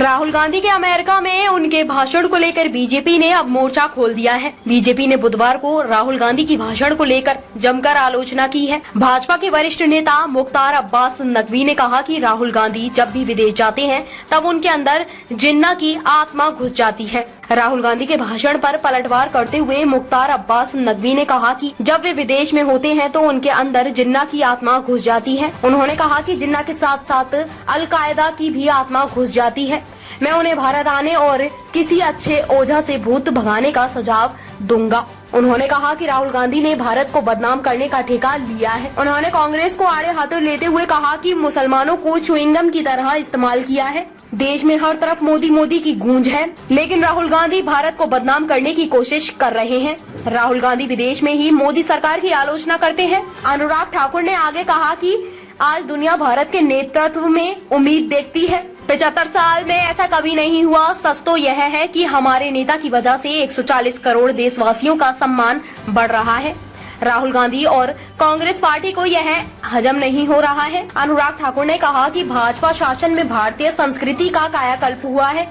राहुल गांधी के अमेरिका में उनके भाषण को लेकर बीजेपी ने अब मोर्चा खोल दिया है। बीजेपी ने बुधवार को राहुल गांधी की भाषण को लेकर जमकर आलोचना की है। भाजपा के वरिष्ठ नेता मुख्तार अब्बास नकवी ने कहा कि राहुल गांधी जब भी विदेश जाते हैं तब उनके अंदर जिन्ना की आत्मा घुस जाती है। राहुल गांधी के भाषण पर पलटवार करते हुए मुख्तार अब्बास नकवी ने कहा कि जब वे विदेश में होते हैं तो उनके अंदर जिन्ना की आत्मा घुस जाती है। उन्होंने कहा कि जिन्ना के साथ साथ अलकायदा की भी आत्मा घुस जाती है। मैं उन्हें भारत आने और किसी अच्छे ओझा से भूत भगाने का सुझाव दूंगा। उन्होंने कहा कि राहुल गांधी ने भारत को बदनाम करने का ठेका लिया है। उन्होंने कांग्रेस को आड़े हाथों लेते हुए कहा कि मुसलमानों को च्युइंगम की तरह इस्तेमाल किया है। देश में हर तरफ मोदी मोदी की गूंज है, लेकिन राहुल गांधी भारत को बदनाम करने की कोशिश कर रहे हैं। राहुल गांधी विदेश में ही मोदी सरकार की आलोचना करते हैं। अनुराग ठाकुर ने आगे कहा कि आज दुनिया भारत के नेतृत्व में उम्मीद देखती है। 75 साल में ऐसा कभी नहीं हुआ। सच तो यह है कि हमारे नेता की वजह से 140 करोड़ देशवासियों का सम्मान बढ़ रहा है। राहुल गांधी और कांग्रेस पार्टी को यह हजम नहीं हो रहा है। अनुराग ठाकुर ने कहा कि भाजपा शासन में भारतीय संस्कृति का कायाकल्प हुआ है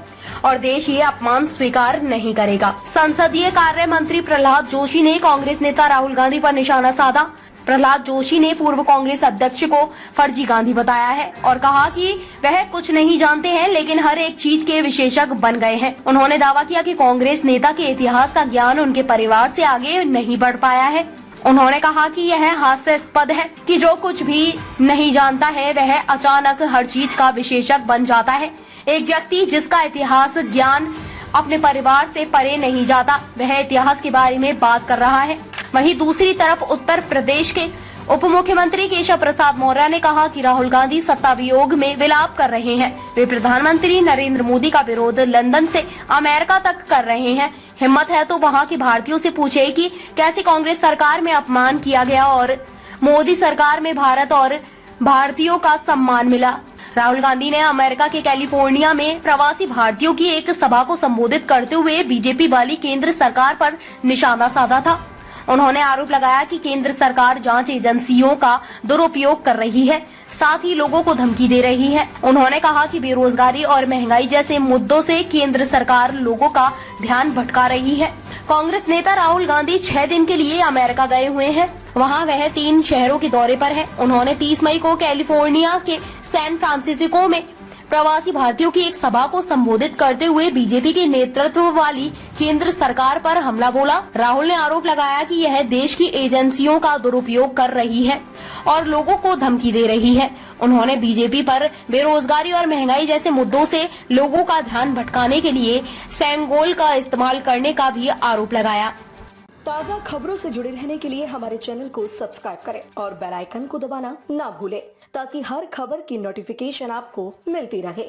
और देश ये अपमान स्वीकार नहीं करेगा। संसदीय कार्य मंत्री प्रहलाद जोशी ने कांग्रेस नेता राहुल गांधी पर निशाना साधा। प्रहलाद जोशी ने पूर्व कांग्रेस अध्यक्ष को फर्जी गांधी बताया है और कहा कि वह कुछ नहीं जानते हैं, लेकिन हर एक चीज के विशेषज्ञ बन गए हैं। उन्होंने दावा किया कि कांग्रेस नेता के इतिहास का ज्ञान उनके परिवार से आगे नहीं बढ़ पाया है। उन्होंने कहा कि यह हास्यास्पद है कि जो कुछ भी नहीं जानता है वह अचानक हर चीज का विशेषज्ञ बन जाता है। एक व्यक्ति जिसका इतिहास ज्ञान अपने परिवार से परे नहीं जाता, वह इतिहास के बारे में बात कर रहा है। वहीं दूसरी तरफ उत्तर प्रदेश के उप मुख्यमंत्री केशव प्रसाद मौर्य ने कहा कि राहुल गांधी सत्ता वियोग में विलाप कर रहे हैं। वे प्रधानमंत्री नरेंद्र मोदी का विरोध लंदन से अमेरिका तक कर रहे हैं। हिम्मत है तो वहां के भारतीयों से पूछे कि कैसे कांग्रेस सरकार में अपमान किया गया और मोदी सरकार में भारत और भारतीयों का सम्मान मिला। राहुल गांधी ने अमेरिका के कैलिफोर्निया में प्रवासी भारतीयों की एक सभा को संबोधित करते हुए बीजेपी वाली केंद्र सरकार पर निशाना साधा था। उन्होंने आरोप लगाया कि केंद्र सरकार जांच एजेंसियों का दुरुपयोग कर रही है, साथ ही लोगों को धमकी दे रही है। उन्होंने कहा कि बेरोजगारी और महंगाई जैसे मुद्दों से केंद्र सरकार लोगों का ध्यान भटका रही है। कांग्रेस नेता राहुल गांधी 6 दिन के लिए अमेरिका गए हुए हैं। वहां वह 3 शहरों के दौरे पर है। उन्होंने 30 मई को कैलिफोर्निया के सैन फ्रांसिस्को में प्रवासी भारतीयों की एक सभा को संबोधित करते हुए बीजेपी के नेतृत्व वाली केंद्र सरकार पर हमला बोला। राहुल ने आरोप लगाया कि यह देश की एजेंसियों का दुरुपयोग कर रही है और लोगों को धमकी दे रही है। उन्होंने बीजेपी पर बेरोजगारी और महंगाई जैसे मुद्दों से लोगों का ध्यान भटकाने के लिए सेंगोल का इस्तेमाल करने का भी आरोप लगाया। ताज़ा खबरों से जुड़े रहने के लिए हमारे चैनल को सब्सक्राइब करें और बेल आइकन को दबाना ना भूलें ताकि हर खबर की नोटिफिकेशन आपको मिलती रहे।